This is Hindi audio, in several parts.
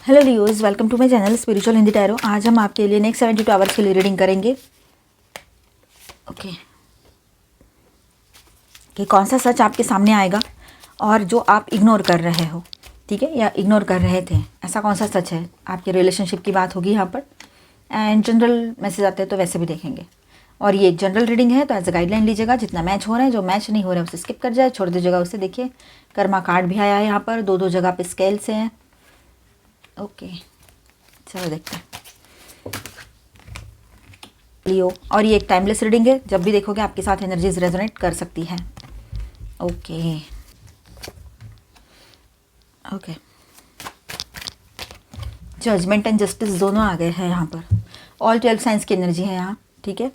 Hello viewers, welcome to my channel spiritual Hindi tarot. आज हम आपके लिए नेक्स्ट 72 आवर्स के लिए रीडिंग करेंगे। ओके कि कौन सा सच आपके सामने आएगा और जो आप इग्नोर कर रहे हो, ठीक है, या इग्नोर कर रहे थे, ऐसा कौन सा सच है। आपके रिलेशनशिप की बात होगी यहाँ पर एंड जनरल मैसेज आते हैं तो वैसे भी देखेंगे। और ये जनरल रीडिंग है तो एज अ गाइडलाइन लीजिएगा। जितना मैच हो रहा है, जो मैच नहीं हो रहा है उसे स्किप कर जाए, छोड़ दीजिएगा उसे। देखिए कर्मा कार्ड भी आया है यहाँ पर, दो जगह पे स्केल से हैं। ओके चलो देखते हैं लियो। और ये एक टाइमलेस रीडिंग है, जब भी देखोगे आपके साथ एनर्जीज रेजोनेट कर सकती हैं। Okay okay judgement and justice दोनों आ गए हैं यहाँ पर। ऑल 12 साइंस की एनर्जी है यहाँ, ठीक है।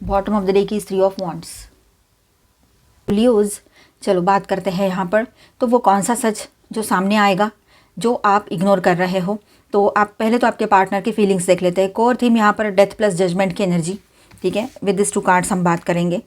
बॉटम ऑफ द डे की 3 ऑफ वॉन्ड्स। लियोज चलो बात करते हैं यहाँ पर। तो वो कौन सा सच जो सामने आएगा जो आप इग्नोर कर रहे हो। तो आप पहले तो आपके पार्टनर की फीलिंग्स देख लेते हैं। कोर थीम यहाँ पर डेथ प्लस जजमेंट की एनर्जी, ठीक है। विद दिस 2 कार्ड्स हम बात करेंगे।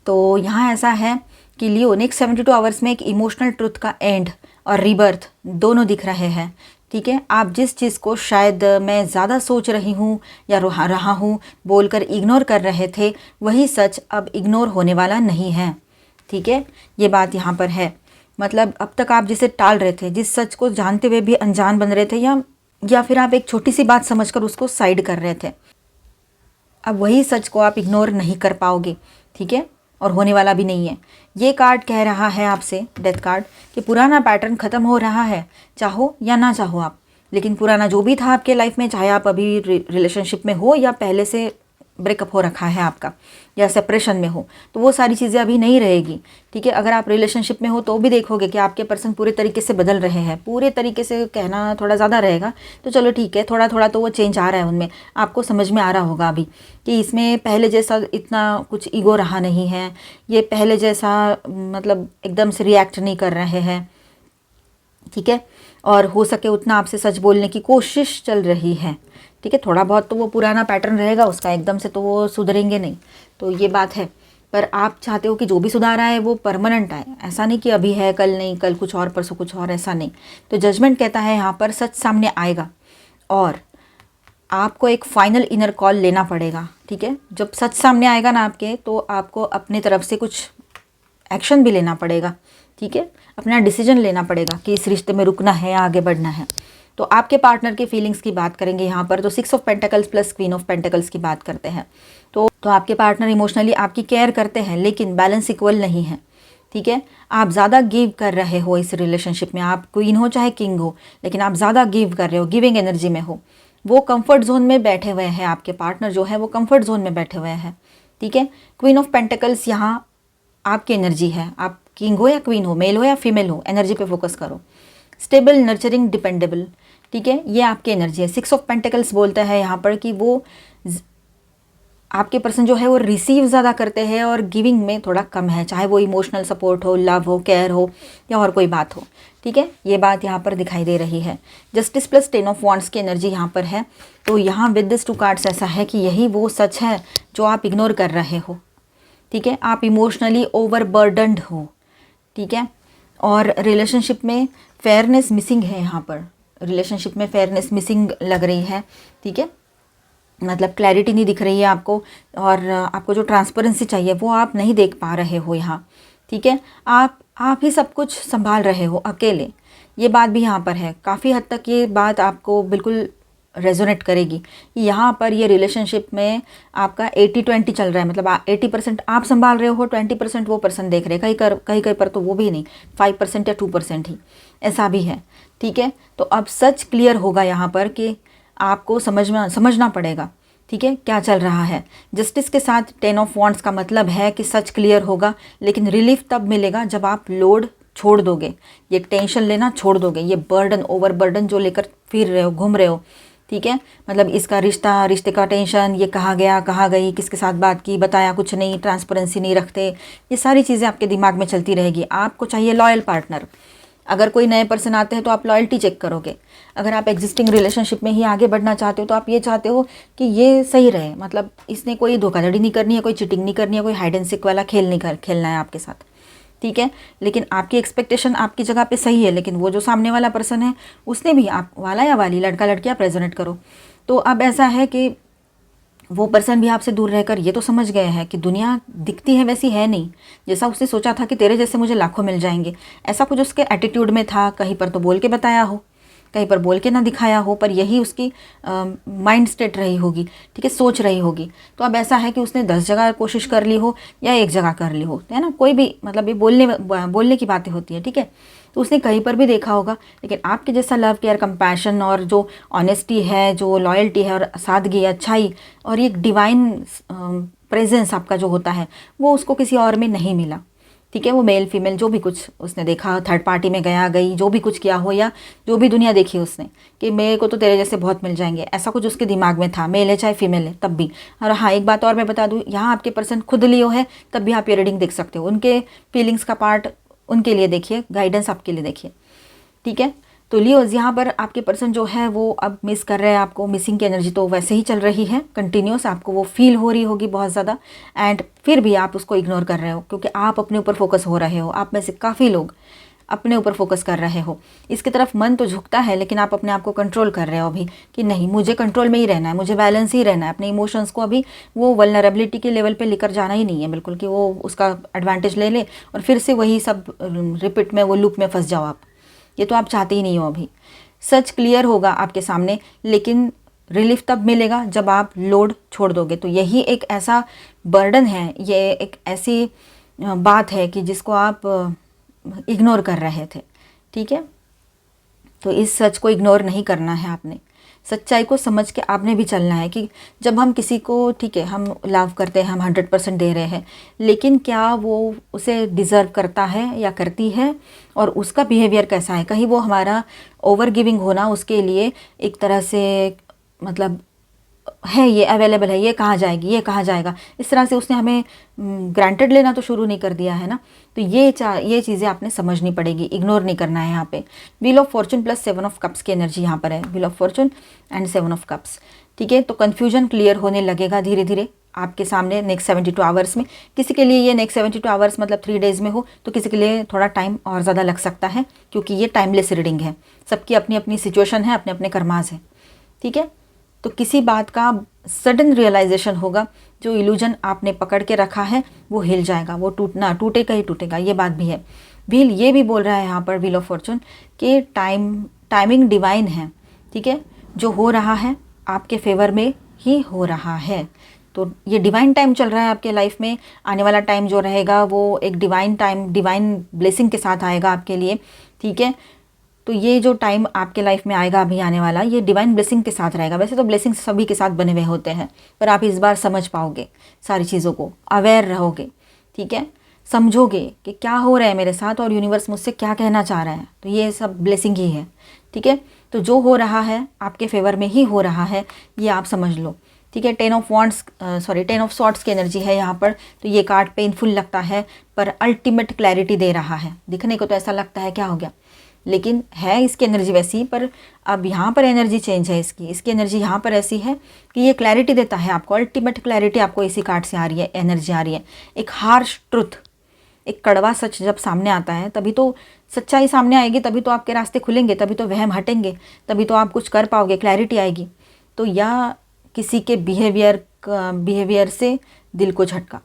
तो यहाँ ऐसा है कि लियो नेक्स्ट 72 आवर्स में एक इमोशनल ट्रुथ का एंड और रीबर्थ दोनों दिख रहे हैं, ठीक है। आप जिस चीज़ को शायद मैं ज़्यादा सोच रही हूँ या रहा हूँ बोलकर इग्नोर कर रहे थे, वही सच अब इग्नोर होने वाला नहीं है, ठीक है। ये बात यहाँ पर है। मतलब अब तक आप जिसे टाल रहे थे, जिस सच को जानते हुए भी अनजान बन रहे थे, या फिर आप एक छोटी सी बात समझकर उसको साइड कर रहे थे, अब वही सच को आप इग्नोर नहीं कर पाओगे, ठीक है। और होने वाला भी नहीं है। ये कार्ड कह रहा है आपसे, डेथ कार्ड, कि पुराना पैटर्न ख़त्म हो रहा है, चाहो या ना चाहो आप। लेकिन पुराना जो भी था आपके लाइफ में, चाहे आप अभी रिलेशनशिप में हो या पहले से ब्रेकअप हो रखा है आपका या सेपरेशन में हो, तो वो सारी चीज़ें अभी नहीं रहेगी, ठीक है। अगर आप रिलेशनशिप में हो तो भी देखोगे कि आपके पर्सन पूरे तरीके से बदल रहे हैं। पूरे तरीके से कहना थोड़ा ज़्यादा रहेगा, तो चलो ठीक है, थोड़ा थोड़ा तो वो चेंज आ रहा है उनमें। आपको समझ में आ रहा होगा अभी कि इसमें पहले जैसा इतना कुछ ईगो रहा नहीं है, ये पहले जैसा मतलब एकदम से रिएक्ट नहीं कर रहे हैं, ठीक है। और हो सके उतना आपसे सच बोलने की कोशिश चल रही है, ठीक है। थोड़ा बहुत तो वो पुराना पैटर्न रहेगा उसका, एकदम से तो वो सुधरेंगे नहीं, तो ये बात है। पर आप चाहते हो कि जो भी सुधार आए वो परमानेंट आए, ऐसा नहीं कि अभी है कल नहीं, कल कुछ और परसों कुछ और, ऐसा नहीं। तो जजमेंट कहता है यहाँ पर सच सामने आएगा और आपको एक फाइनल इनर कॉल लेना पड़ेगा, ठीक है। जब सच सामने आएगा ना आपके, तो आपको अपनी तरफ से कुछ एक्शन भी लेना पड़ेगा, ठीक है। अपना डिसीजन लेना पड़ेगा कि इस रिश्ते में रुकना है या आगे बढ़ना है। तो आपके पार्टनर के फीलिंग्स की बात करेंगे यहाँ पर। तो 6 of pentacles plus queen of pentacles की बात करते हैं। तो आपके पार्टनर इमोशनली आपकी केयर करते हैं, लेकिन बैलेंस इक्वल नहीं है, ठीक है। आप ज़्यादा गिव कर रहे हो इस रिलेशनशिप में, आप क्वीन हो चाहे किंग हो, लेकिन आप ज़्यादा गिव कर रहे हो, गिविंग एनर्जी में हो। वो कंफर्ट जोन में बैठे हुए हैं, आपके पार्टनर जो है वो कंफर्ट जोन में बैठे हुए हैं, ठीक है। क्वीन ऑफ पेंटिकल्स यहाँ आपकी एनर्जी है। आप किंग हो या क्वीन हो, मेल हो या फीमेल हो, एनर्जी पे फोकस करो। स्टेबल, नर्चरिंग, डिपेंडेबल, ठीक है, ये आपकी एनर्जी है। 6 ऑफ पेंटिकल्स बोलता है यहाँ पर कि वो आपके पर्सन जो है वो रिसीव ज़्यादा करते हैं और गिविंग में थोड़ा कम है, चाहे वो इमोशनल सपोर्ट हो, लव हो, केयर हो या और कोई बात हो, ठीक है। ये बात यहाँ पर दिखाई दे रही है। जस्टिस प्लस 10 ऑफ वॉन्ड्स की एनर्जी यहाँ पर है। तो यहाँ विद दिस 2 कार्ड्स ऐसा है कि यही वो सच है जो आप इग्नोर कर रहे हो, ठीक है। आप इमोशनली ओवरबर्डन्ड हो, ठीक है। और रिलेशनशिप में फेयरनेस मिसिंग है यहाँ पर। रिलेशनशिप में फेयरनेस मिसिंग लग रही है, ठीक है। मतलब क्लैरिटी नहीं दिख रही है आपको, और आपको जो ट्रांसपेरेंसी चाहिए वो आप नहीं देख पा रहे हो यहाँ, ठीक है। आप ही सब कुछ संभाल रहे हो अकेले, ये बात भी यहाँ पर है। काफ़ी हद तक ये बात आपको बिल्कुल रेजोनेट करेगी कि यहाँ पर ये रिलेशनशिप में आपका 80-20 चल रहा है। मतलब 80% आप संभाल रहे हो, 20% वो पर्सन देख रहे हैं। कहीं पर तो वो भी नहीं, 5% या 2% ही, ऐसा भी है, ठीक है। तो अब सच क्लियर होगा यहाँ पर कि आपको समझना पड़ेगा, ठीक है, क्या चल रहा है। जस्टिस के साथ 10 ऑफ वॉन्ड्स का मतलब है कि सच क्लियर होगा, लेकिन रिलीफ तब मिलेगा जब आप लोड छोड़ दोगे, ये टेंशन लेना छोड़ दोगे, ये बर्डन, ओवर बर्डन जो लेकर फिर रहे हो, घूम रहे हो, ठीक है। मतलब इसका रिश्ते का टेंशन, ये कहाँ गया, कहाँ गई, किसके साथ बात की, बताया कुछ नहीं, ट्रांसपेरेंसी नहीं रखते, ये सारी चीज़ें आपके दिमाग में चलती रहेगी। आपको चाहिए लॉयल पार्टनर। अगर कोई नए पर्सन आते हैं तो आप लॉयल्टी चेक करोगे। अगर आप एग्जिस्टिंग रिलेशनशिप में ही आगे बढ़ना चाहते हो तो आप ये चाहते हो कि ये सही रहे, मतलब इसने कोई धोखाधड़ी नहीं करनी है, कोई चीटिंग नहीं करनी है, कोई हाइड एंड सीक वाला खेल नहीं खेलना है आपके साथ, ठीक है। लेकिन आपकी एक्सपेक्टेशन आपकी जगह पे सही है, लेकिन वो जो सामने वाला पर्सन है उसने भी, आप वाला या वाली, लड़का लड़की आप रेजोनेट करो। तो अब ऐसा है कि वो पर्सन भी आपसे दूर रहकर ये तो समझ गए हैं कि दुनिया दिखती है वैसी है नहीं, जैसा उसने सोचा था कि तेरे जैसे मुझे लाखों मिल जाएंगे, ऐसा कुछ उसके एटीट्यूड में था। कहीं पर तो बोल के बताया हो, कहीं पर बोल के ना दिखाया हो, पर यही उसकी माइंड स्टेट रही होगी, ठीक है, सोच रही होगी। तो अब ऐसा है कि उसने 10 जगह कोशिश कर ली हो या एक जगह कर ली हो, है ना, कोई भी, मतलब ये बोलने की बातें होती है, ठीक है। तो उसने कहीं पर भी देखा होगा, लेकिन आपके जैसा लव केयर कंपैशन और जो ऑनेस्टी है, जो लॉयल्टी है और सादगी, अच्छाई और एक डिवाइन प्रेजेंस आपका जो होता है, वो उसको किसी और में नहीं मिला, ठीक है। वो मेल फीमेल जो भी कुछ उसने देखा, थर्ड पार्टी में गया गई, जो भी कुछ किया हो या जो भी दुनिया देखी उसने कि मेरे को तो तेरे जैसे बहुत मिल जाएंगे, ऐसा कुछ उसके दिमाग में था, मेल है चाहे फीमेल है तब भी। और हाँ, एक बात और मैं बता दूँ, यहाँ आपके पर्सन खुद लियो है तब भी आप ये रीडिंग देख सकते हो। उनके फीलिंग्स का पार्ट उनके लिए देखिए, गाइडेंस आपके लिए देखिए, ठीक है। तो लियोज, यहाँ पर आपके पर्सन जो है वो अब मिस कर रहे हैं आपको, मिसिंग की एनर्जी तो वैसे ही चल रही है कंटिन्यूस, आपको वो फील हो रही होगी बहुत ज़्यादा, एंड फिर भी आप उसको इग्नोर कर रहे हो क्योंकि आप अपने ऊपर फोकस हो रहे हो। आप में से काफ़ी लोग अपने ऊपर फोकस कर रहे हो, इसकी तरफ मन तो झुकता है, लेकिन आप अपने आप को कंट्रोल कर रहे हो अभी कि नहीं, मुझे कंट्रोल में ही रहना है, मुझे बैलेंस ही रहना है, अपने इमोशंस को अभी वो वल्नरेबिलिटी के लेवल पे लेकर जाना ही नहीं है बिल्कुल, कि वो उसका एडवांटेज ले ले और फिर से वही सब रिपीट में, वो लूप में फंस जाओ आप। ये तो आप चाहते ही नहीं हो अभी। सच क्लियर होगा आपके सामने, लेकिन रिलीफ तब मिलेगा जब आप लोड छोड़ दोगे। तो यही एक ऐसा बर्डन है, ये एक ऐसी बात है कि जिसको आप इग्नोर कर रहे थे, ठीक है। तो इस सच को इग्नोर नहीं करना है आपने, सच्चाई को समझ के आपने भी चलना है कि जब हम किसी को, ठीक है, हम लव करते हैं, हम 100% दे रहे हैं, लेकिन क्या वो उसे डिज़र्व करता है या करती है, और उसका बिहेवियर कैसा है। कहीं वो हमारा ओवर गिविंग होना उसके लिए एक तरह से, मतलब है ये अवेलेबल है, ये कहाँ जाएगी, ये कहाँ जाएगा, इस तरह से उसने हमें ग्रांटेड लेना तो शुरू नहीं कर दिया है ना। तो ये चीज़ें आपने समझनी पड़ेगी, इग्नोर नहीं करना है यहाँ पे। Wheel of Fortune plus 7 of cups की एनर्जी यहाँ पर है, wheel of Fortune and 7 of cups, ठीक है। तो कन्फ्यूजन क्लियर होने लगेगा धीरे धीरे आपके सामने नेक्स्ट 72 आवर्स में। किसी के लिए ये नेक्स्ट 72 आवर्स मतलब 3 डेज़ में हो, तो किसी के लिए थोड़ा टाइम और ज़्यादा लग सकता है, क्योंकि ये टाइमलेस रीडिंग है, सबकी अपनी अपनी सिचुएशन है, अपने अपने कर्मास है, ठीक है। तो किसी बात का सडन रियलाइजेशन होगा, जो इल्यूजन आपने पकड़ के रखा है वो हिल जाएगा, वो टूटेगा ही टूटेगा, ये बात भी है। व्हील ये भी बोल रहा है यहाँ पर, व्हील ऑफ फॉर्चून, कि टाइमिंग डिवाइन है, ठीक है। जो हो रहा है आपके फेवर में ही हो रहा है। तो ये डिवाइन टाइम चल रहा है आपके लाइफ में। आने वाला टाइम जो रहेगा वो एक डिवाइन टाइम, डिवाइन ब्लेसिंग के साथ आएगा आपके लिए, ठीक है। तो ये जो टाइम आपके लाइफ में आएगा अभी आने वाला, ये डिवाइन ब्लेसिंग के साथ रहेगा। वैसे तो ब्लेसिंग सभी के साथ बने हुए होते हैं, पर आप इस बार समझ पाओगे सारी चीज़ों को, अवेयर रहोगे, ठीक है, समझोगे कि क्या हो रहा है मेरे साथ और यूनिवर्स मुझसे क्या कहना चाह रहा है। तो ये सब ब्लेसिंग ही है, ठीक है। तो जो हो रहा है आपके फेवर में ही हो रहा है, ये आप समझ लो, ठीक है। 10 ऑफ सॉर्ट्स की एनर्जी है यहाँ पर। तो ये कार्ड पेनफुल लगता है, पर अल्टीमेट क्लैरिटी दे रहा है। दिखने को तो ऐसा लगता है क्या हो गया, लेकिन है इसकी एनर्जी वैसी, पर अब यहाँ पर एनर्जी चेंज है इसकी एनर्जी यहाँ पर ऐसी है कि ये क्लैरिटी देता है आपको, अल्टीमेट क्लैरिटी आपको इसी कार्ड से आ रही है, एनर्जी आ रही है। एक हार्श ट्रुथ, एक कड़वा सच जब सामने आता है, तभी तो सच्चाई सामने आएगी, तभी तो आपके रास्ते खुलेंगे, तभी तो वहम हटेंगे, तभी तो आप कुछ कर पाओगे, क्लैरिटी आएगी। तो या किसी के बिहेवियर से दिल को झटका,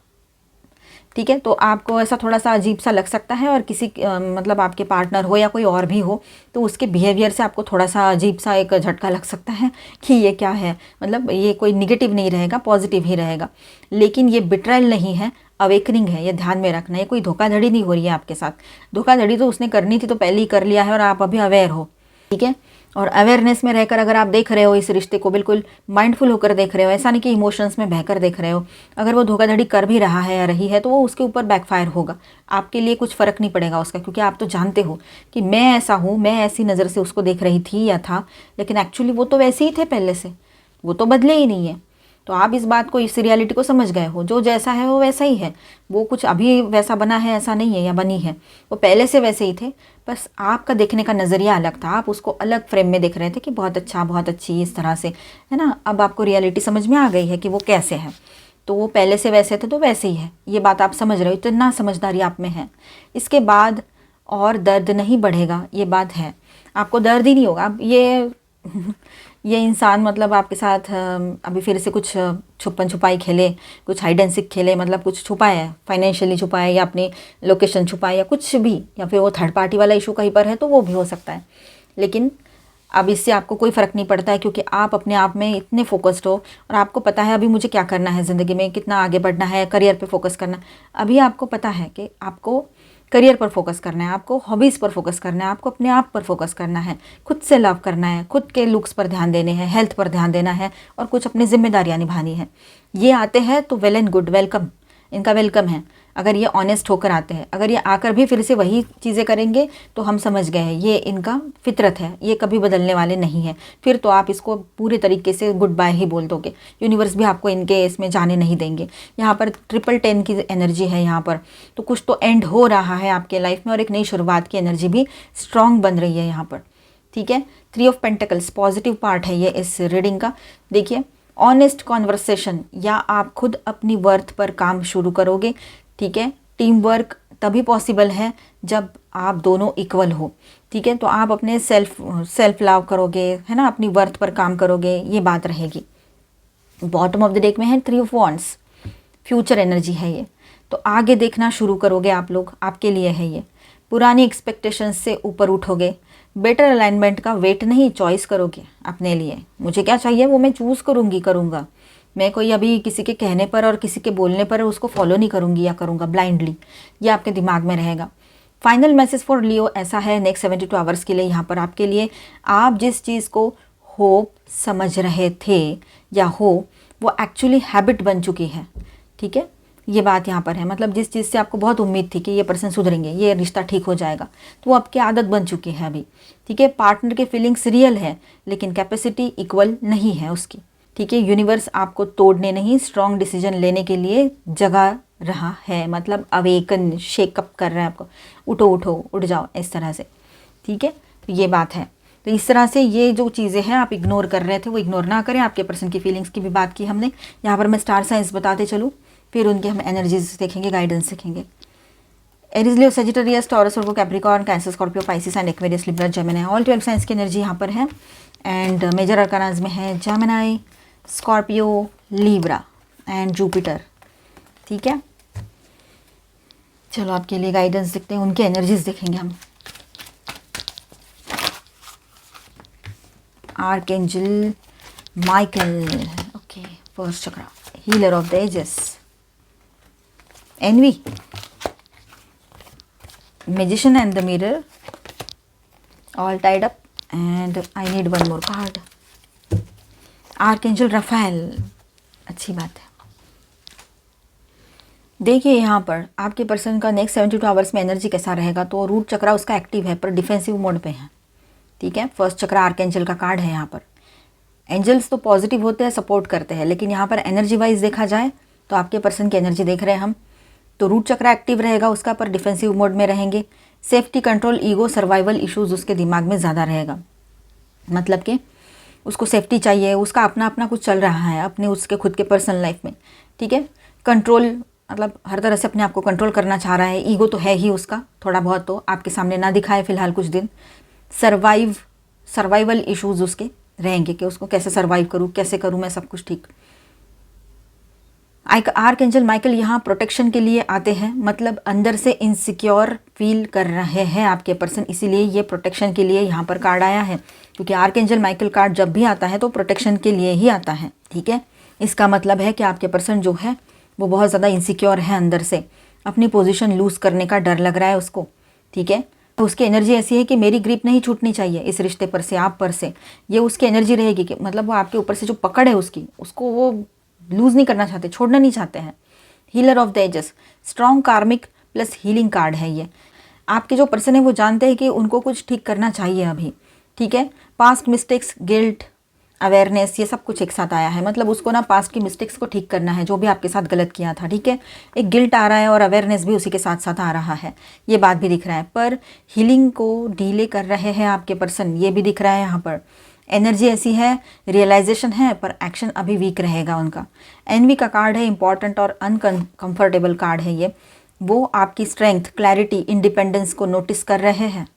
ठीक है। तो आपको ऐसा थोड़ा सा अजीब सा लग सकता है, और किसी मतलब आपके पार्टनर हो या कोई और भी हो, तो उसके बिहेवियर से आपको थोड़ा सा अजीब सा एक झटका लग सकता है कि ये क्या है, मतलब ये कोई निगेटिव नहीं रहेगा, पॉजिटिव ही रहेगा। लेकिन ये बिट्रायल नहीं है, अवेकनिंग है, ये ध्यान में रखना। ये कोई धोखाधड़ी नहीं हो रही है आपके साथ। धोखाधड़ी तो उसने करनी थी तो पहले ही कर लिया है, और आप अभी अवेयर हो, ठीक है। और अवेयरनेस में रहकर अगर आप देख रहे हो इस रिश्ते को, बिल्कुल माइंडफुल होकर देख रहे हो, ऐसा नहीं कि इमोशंस में बहकर देख रहे हो। अगर वो धोखाधड़ी कर भी रहा है या रही है, तो वो उसके ऊपर बैकफायर होगा, आपके लिए कुछ फ़र्क नहीं पड़ेगा उसका, क्योंकि आप तो जानते हो कि मैं ऐसा हूँ, मैं ऐसी नज़र से उसको देख रही थी या था, लेकिन एक्चुअली वो तो वैसे ही थे पहले से, वो तो बदले ही नहीं है। तो आप इस बात को, इस रियलिटी को समझ गए हो, जो जैसा है वो वैसा ही है, वो कुछ अभी वैसा बना है ऐसा नहीं है, या बनी है, वो पहले से वैसे ही थे, बस आपका देखने का नज़रिया अलग था। आप उसको अलग फ्रेम में देख रहे थे कि बहुत अच्छा, बहुत अच्छी, इस तरह से, है ना। अब आपको रियलिटी समझ में आ गई है कि वो कैसे है, तो वो पहले से वैसे थे तो वैसे ही है, ये बात आप समझ रहे हो, इतना समझदारी आप में है। इसके बाद और दर्द नहीं बढ़ेगा, ये बात है, आपको दर्द ही नहीं होगा। अब ये इंसान मतलब आपके साथ अभी फिर से कुछ छुपन छुपाई खेले, कुछ हाइड एंड सीक खेले, मतलब कुछ छुपाया है, फाइनेंशियली छुपाया या अपनी लोकेशन छुपाया या कुछ भी, या फिर वो थर्ड पार्टी वाला इशू कहीं पर है तो वो भी हो सकता है। लेकिन अब इससे आपको कोई फ़र्क नहीं पड़ता है, क्योंकि आप अपने आप में इतने फोकस्ड हो और आपको पता है अभी मुझे क्या करना है ज़िंदगी में, कितना आगे बढ़ना है, करियर पे फोकस करना। अभी आपको पता है कि आपको करियर पर फोकस करना है, आपको हॉबीज़ पर फोकस करना है, आपको अपने आप पर फोकस करना है, खुद से लव करना है, खुद के लुक्स पर ध्यान देने हैं, हेल्थ पर ध्यान देना है और कुछ अपनी जिम्मेदारियाँ निभानी है। ये आते हैं तो वेल एंड गुड, वेलकम, इनका वेलकम है। अगर ये ऑनेस्ट होकर आते हैं, अगर ये आकर भी फिर से वही चीज़ें करेंगे तो हम समझ गए हैं ये इनका फितरत है, ये कभी बदलने वाले नहीं है। फिर तो आप इसको पूरे तरीके से गुड बाय ही बोल दोगे, यूनिवर्स भी आपको इनके इसमें जाने नहीं देंगे। यहाँ पर 1010 की एनर्जी है यहाँ पर, तो कुछ तो एंड हो रहा है आपके लाइफ में और एक नई शुरुआत की एनर्जी भी स्ट्रॉन्ग बन रही है यहाँ पर, ठीक है। 3 ऑफ पेंटिकल्स पॉजिटिव पार्ट है ये इस रीडिंग का। देखिए, ऑनेस्ट कॉन्वर्सेशन, या आप खुद अपनी वर्थ पर काम शुरू करोगे, ठीक है। टीम वर्क तभी पॉसिबल है जब आप दोनों इक्वल हो, ठीक है। तो आप अपने सेल्फ लव करोगे, है ना, अपनी वर्थ पर काम करोगे, ये बात रहेगी। बॉटम ऑफ द डेक में है 3 ऑफ वॉन्ड्स, फ्यूचर एनर्जी है ये, तो आगे देखना शुरू करोगे आप लोग, आपके लिए है ये। पुरानी एक्सपेक्टेशंस से ऊपर उठोगे, बेटर अलाइनमेंट का वेट नहीं, चॉइस करोगे अपने लिए, मुझे क्या चाहिए वो मैं चूज़ करूँगा। मैं कोई अभी किसी के कहने पर और किसी के बोलने पर उसको फॉलो नहीं करूँगी या करूँगा ब्लाइंडली, ये आपके दिमाग में रहेगा। फाइनल मैसेज फॉर लियो ऐसा है नेक्स्ट 72 आवर्स के लिए यहाँ पर आपके लिए, आप जिस चीज़ को होप समझ रहे थे या हो वो एक्चुअली हैबिट बन चुकी है, ठीक है। ये बात यहाँ पर है, मतलब जिस चीज़ से आपको बहुत उम्मीद थी कि ये पर्सन सुधरेंगे, ये रिश्ता ठीक हो जाएगा, तो वो आपकी आदत बन चुकी है अभी, ठीक है। पार्टनर के फीलिंग्स रियल है लेकिन कैपेसिटी इक्वल नहीं है उसकी, ठीक है। यूनिवर्स आपको तोड़ने नहीं, स्ट्रॉन्ग डिसीजन लेने के लिए जगा रहा है, मतलब अवेकन, शेकअप कर रहा है आपको, उठो उठो उठ जाओ, इस तरह से, ठीक है। तो ये बात है, तो इस तरह से ये जो चीज़ें हैं आप इग्नोर कर रहे थे वो इग्नोर ना करें। आपके पर्सन की फीलिंग्स की भी बात की हमने, यहाँ पर मैं स्टार साइंस बताते चलूँ, फिर उनके हम एनर्जीज देखेंगे, गाइडेंस देखेंगे। Aries, Leo, Sagittarius, taurus, Virgo, Capricorn, cancer, Scorpio, Pisces and Aquarius, Libra, Gemini, all 12 science की एनर्जी यहाँ पर है। एंड मेजर अरकानाज में है Gemini, Scorpio, Libra and Jupiter, ठीक है। चलो आपके लिए गाइडेंस देखते हैं, उनके एनर्जीज देखेंगे हम। Archangel Michael, okay, first chakra, healer of the ages, envy, magician and the mirror, all tied up, and I need one more card. Archangel Raphael, अच्छी बात है। देखिए यहाँ पर आपके पर्सन का नेक्स्ट 72 आवर्स में एनर्जी कैसा रहेगा, तो रूट चक्रा उसका एक्टिव है पर डिफेंसिव मोड पे है, ठीक है। फर्स्ट चक्रा आर्कएंजल का कार्ड है यहाँ पर। एंजल्स तो पॉजिटिव होते हैं, सपोर्ट करते हैं, लेकिन यहाँ पर एनर्जी वाइज देखा जाए तो आपके पर्सन की एनर्जी देख रहे हैं हम, तो रूट चक्रा एक्टिव रहेगा उसका, पर डिफेंसिव मोड में रहेंगे। Safety, control, ego, survival issues उसके दिमाग में ज़्यादा रहेगा, मतलब कि उसको सेफ्टी चाहिए, उसका अपना अपना कुछ चल रहा है अपने उसके खुद के पर्सनल लाइफ में, ठीक है। कंट्रोल मतलब हर तरह से अपने आप को कंट्रोल करना चाह रहा है, ईगो तो है ही उसका थोड़ा बहुत, तो आपके सामने ना दिखाए फिलहाल कुछ दिन। सर्वाइवल इश्यूज उसके रहेंगे कि उसको कैसे सर्वाइव करूँ, कैसे करूँ मैं सब कुछ ठीक। आर्कएंजल माइकल यहाँ प्रोटेक्शन के लिए आते हैं, मतलब अंदर से इनसिक्योर फील कर रहे हैं आपके पर्सन, इसीलिए ये प्रोटेक्शन के लिए यहाँ पर कार्ड आया है, क्योंकि आर्कएंजल माइकल कार्ड जब भी आता है तो प्रोटेक्शन के लिए ही आता है, ठीक है। इसका मतलब है कि आपके पर्सन जो है वो बहुत ज़्यादा इनसिक्योर है, अंदर से अपनी पोजीशन लूज़ करने का डर लग रहा है उसको, ठीक है। तो उसकी एनर्जी ऐसी है कि मेरी ग्रिप नहीं छूटनी चाहिए इस रिश्ते पर से, आप पर से, ये उसकी एनर्जी रहेगी कि मतलब वो आपके ऊपर से जो पकड़ है उसकी, उसको वो लूज़ नहीं करना चाहते, छोड़ना नहीं चाहते हैं। Healer of the ages, strong karmic plus healing card है ये। आपके जो पर्सन है वो जानते हैं कि उनको कुछ ठीक करना चाहिए अभी, ठीक है। पास्ट मिस्टेक्स, गिल्ट, अवेयरनेस, ये सब कुछ एक साथ आया है, मतलब उसको ना पास्ट की मिस्टेक्स को ठीक करना है, जो भी आपके साथ गलत किया था, ठीक है। एक गिल्ट आ रहा है और अवेयरनेस भी उसी के साथ साथ आ रहा है, ये बात भी दिख रहा है। पर हीलिंग को डीले कर रहे हैं आपके पर्सन, ये भी दिख रहा है यहाँ पर। एनर्जी ऐसी है, रियलाइजेशन है, पर एक्शन अभी वीक रहेगा उनका। एनवी का कार्ड है, इंपॉर्टेंट और अनकंफर्टेबल कार्ड है ये। वो आपकी स्ट्रेंथ, क्लैरिटी, इंडिपेंडेंस को नोटिस कर रहे हैं,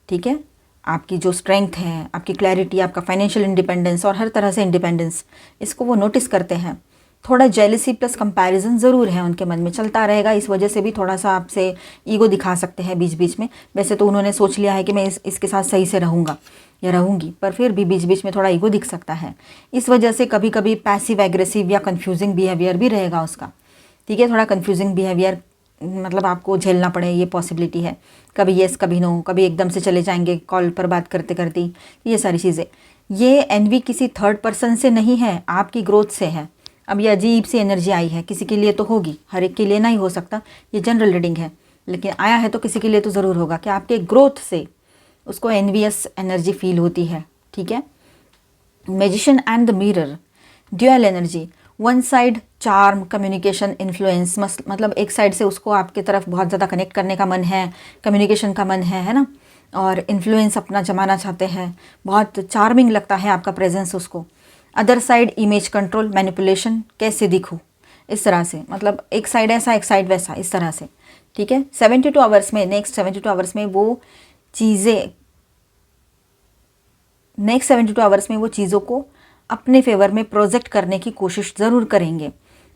ठीक है। आपकी जो स्ट्रेंथ है, आपकी क्लैरिटी, आपका फाइनेंशियल इंडिपेंडेंस और हर तरह से इंडिपेंडेंस, इसको वो नोटिस करते हैं। थोड़ा जेलसी प्लस कंपैरिजन ज़रूर है उनके मन में, चलता रहेगा। इस वजह से भी थोड़ा सा आपसे ईगो दिखा सकते हैं बीच बीच में। वैसे तो उन्होंने सोच लिया है कि मैं इसके साथ सही से रहूँगा या रहूँगी, पर फिर भी बीच बीच में थोड़ा ईगो दिख सकता है। इस वजह से कभी कभी पैसिव एग्रेसिव या कन्फ्यूजिंग बिहेवियर भी रहेगा उसका, ठीक है। थोड़ा कन्फ्यूजिंग बिहेवियर मतलब आपको झेलना पड़े, ये पॉसिबिलिटी है। कभी येस कभी नो, कभी एकदम से चले जाएंगे कॉल पर बात करते करते, ये सारी चीज़ें। ये एनवी किसी थर्ड पर्सन से नहीं है, आपकी ग्रोथ से है। अब ये अजीब सी एनर्जी आई है, किसी के लिए तो होगी, हर एक के लिए नहीं हो सकता, ये जनरल रीडिंग है, लेकिन आया है तो किसी के लिए तो ज़रूर होगा कि आपके ग्रोथ से उसको एनवियस एनर्जी फील होती है, ठीक है। Magician and the mirror, dual energy, one side charm, communication, influence, मतलब एक साइड से उसको आपकी तरफ बहुत ज़्यादा कनेक्ट करने का मन है, कम्युनिकेशन का मन है ना, और इन्फ्लुएंस अपना जमाना चाहते हैं, बहुत चार्मिंग लगता है आपका प्रेजेंस उसको। Other side image control, manipulation, कैसे दिखूँ, इस तरह से, मतलब एक साइड ऐसा एक साइड वैसा, इस तरह से, ठीक है। 72 आवर्स में, नेक्स्ट 72 आवर्स में वो चीज़ें, नेक्स्ट 72 आवर्स में वो चीज़ों को अपने फेवर में प्रोजेक्ट करने की कोशिश ज़रूर करेंगे।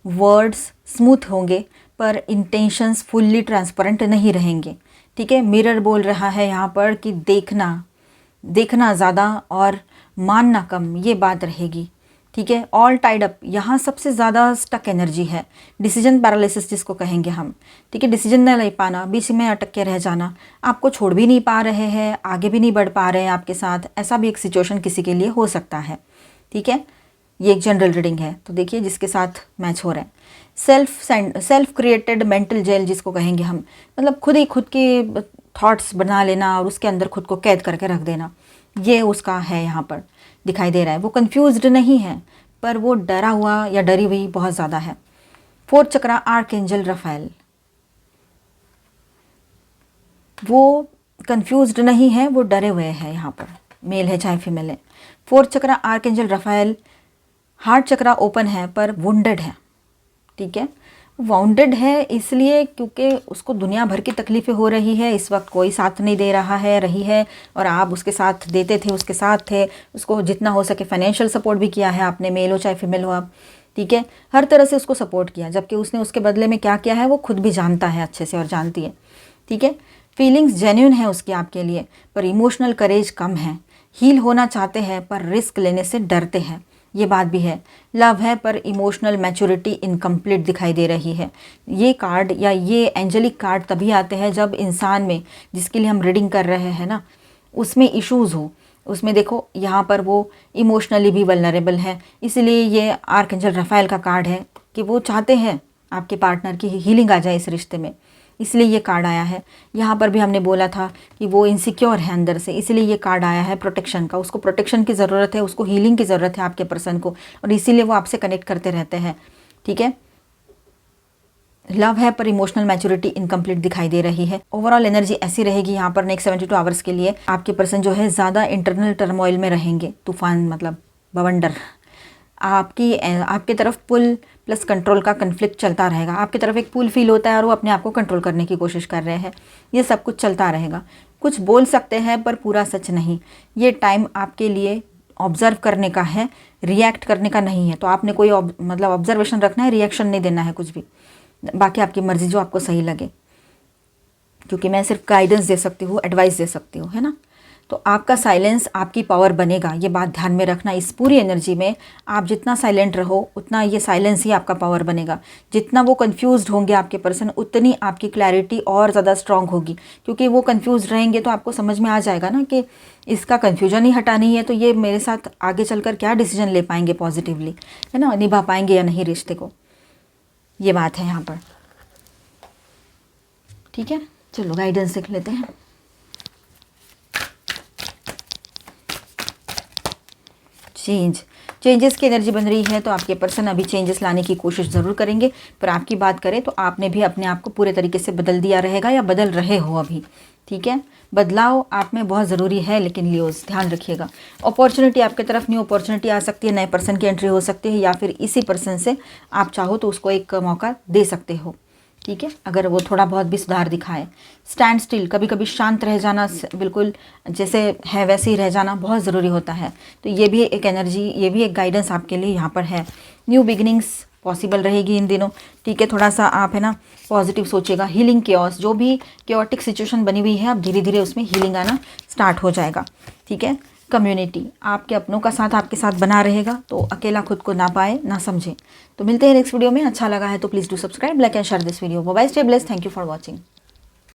वर्ड्स स्मूथ होंगे पर इंटेंशंस फुल्ली ट्रांसपेरेंट नहीं रहेंगे, ठीक है। मिरर बोल रहा है यहाँ पर कि देखना ज़्यादा और मानना कम, ये बात रहेगी, ठीक है। ऑल टाइड अप, यहाँ सबसे ज़्यादा स्टक एनर्जी है। डिसीजन पैरालिसिस जिसको कहेंगे हम, ठीक है। डिसीजन न ले पाना, बीच में अटक के रह जाना, आपको छोड़ भी नहीं पा रहे हैं, आगे भी नहीं बढ़ पा रहे हैं आपके साथ, ऐसा भी एक सिचुएशन किसी के लिए हो सकता है, ठीक है। ये एक जनरल रीडिंग है, तो देखिए जिसके साथ मैच हो रहा है। सेल्फ क्रिएटेड मेंटल जेल जिसको कहेंगे हम, मतलब खुद ही खुद के थॉट्स बना लेना और उसके अंदर खुद को कैद करके रख देना, ये उसका है यहाँ पर दिखाई दे रहा है। वो कंफ्यूज्ड नहीं है, पर वो डरा हुआ या डरी हुई बहुत ज़्यादा है। फोर्थ चक्रा आर्कएंजल रफाएल, वो कंफ्यूज्ड नहीं है, वो डरे हुए हैं यहाँ पर, मेल है चाहे फीमेल है। फोर्थ चक्रा आर्कएंजल रफाएल, हार्ट चक्रा ओपन है पर वुंडेड है, ठीक है। वाउंडेड है इसलिए क्योंकि उसको दुनिया भर की तकलीफ़ें हो रही है, इस वक्त कोई साथ नहीं दे रहा है, रही है, और आप उसके साथ देते थे, उसके साथ थे, उसको जितना हो सके फाइनेंशियल सपोर्ट भी किया है आपने, मेल हो चाहे फीमेल हो आप, ठीक है। हर तरह से उसको सपोर्ट किया, जबकि उसने उसके बदले में क्या किया है वो खुद भी जानता है अच्छे से और जानती है, ठीक है। फीलिंग्स जेन्यून है उसकी आपके लिए, पर इमोशनल करेज कम है। हील होना चाहते हैं पर रिस्क लेने से डरते हैं, ये बात भी है। लव है पर इमोशनल मैच्योरिटी इनकम्प्लीट दिखाई दे रही है। ये कार्ड या ये एंजेलिक कार्ड तभी आते हैं जब इंसान में, जिसके लिए हम रीडिंग कर रहे हैं ना, उसमें इश्यूज़ हो। उसमें देखो यहाँ पर वो इमोशनली भी वल्नरेबल है, इसलिए ये आर्कएंजल रफाएल का कार्ड है कि वो चाहते हैं आपके पार्टनर की हीलिंग आ जाए इस रिश्ते में, इसलिए ये कार्ड आया है। यहाँ पर भी हमने बोला था कि वो इनसिक्योर है अंदर से, इसलिए ये कार्ड आया है प्रोटेक्शन का। उसको प्रोटेक्शन की ज़रूरत है, उसको हीलिंग की ज़रूरत है आपके पर्सन को, और इसीलिए वो आपसे कनेक्ट करते रहते हैं, ठीक है। लव है पर इमोशनल मैच्योरिटी इनकम्प्लीट दिखाई दे रही है। ओवरऑल एनर्जी ऐसी रहेगी यहाँ पर नेक्स्ट 72 आवर्स के लिए। आपके पर्सन जो है ज़्यादा इंटरनल टर्मोइल में रहेंगे, तूफान मतलब बवंडर। आपकी तरफ पुल प्लस कंट्रोल का कन्फ्लिक्ट चलता रहेगा। आपकी तरफ एक पुल फील होता है और वो अपने आप को कंट्रोल करने की कोशिश कर रहे हैं, ये सब कुछ चलता रहेगा। कुछ बोल सकते हैं पर पूरा सच नहीं। ये टाइम आपके लिए ऑब्ज़र्व करने का है, रिएक्ट करने का नहीं है। तो आपने कोई मतलब ऑब्जर्वेशन रखना है, रिएक्शन नहीं देना है कुछ भी, बाकी आपकी मर्ज़ी जो आपको सही लगे, क्योंकि मैं सिर्फ गाइडेंस दे सकती हूँ, एडवाइस दे सकती हूँ, है ना। तो आपका साइलेंस आपकी पावर बनेगा, ये बात ध्यान में रखना। इस पूरी एनर्जी में आप जितना साइलेंट रहो उतना ये साइलेंस ही आपका पावर बनेगा। जितना वो कंफ्यूज्ड होंगे आपके पर्सन, उतनी आपकी क्लैरिटी और ज़्यादा स्ट्रांग होगी, क्योंकि वो कंफ्यूज्ड रहेंगे तो आपको समझ में आ जाएगा ना कि इसका कन्फ्यूजन ही हटानी है, तो ये मेरे साथ आगे चलकर क्या डिसीजन ले पाएंगे पॉजिटिवली, है ना, निभा पाएंगे या नहीं रिश्ते को, ये बात है यहाँ पर, ठीक है। चलो गाइडेंस देख लेते हैं। चेंजेस की एनर्जी बन रही है, तो आपके पर्सन अभी चेंजेस लाने की कोशिश ज़रूर करेंगे। पर आपकी बात करें तो आपने भी अपने आप को पूरे तरीके से बदल दिया रहेगा या बदल रहे हो अभी, ठीक है। बदलाव आप में बहुत ज़रूरी है, लेकिन लियोज़ ध्यान रखिएगा। अपॉर्चुनिटी आपकी तरफ न्यू अपॉर्चुनिटी आ सकती है, नए पर्सन की एंट्री हो सकती है, या फिर इसी पर्सन से आप चाहो तो उसको एक मौका दे सकते हो, ठीक है, अगर वो थोड़ा बहुत भी सुधार दिखाए। स्टैंड स्टिल, कभी कभी शांत रह जाना, बिल्कुल जैसे है वैसे ही रह जाना बहुत ज़रूरी होता है। तो ये भी एक एनर्जी, ये भी एक गाइडेंस आपके लिए यहाँ पर है। न्यू बिगिनिंग्स पॉसिबल रहेगी इन दिनों, ठीक है। थोड़ा सा आप है ना पॉजिटिव सोचिएगा। हीलिंग केओस, जो भी केओटिक सिचुएशन बनी हुई है, अब धीरे धीरे उसमें हीलिंग आना स्टार्ट हो जाएगा, ठीक है। कम्युनिटी, आपके अपनों का साथ आपके साथ बना रहेगा, तो अकेला खुद को ना पाए ना समझे। तो मिलते हैं नेक्स्ट वीडियो में। अच्छा लगा है तो please do subscribe, like and share this video. Bye, stay blessed, thank you for watching.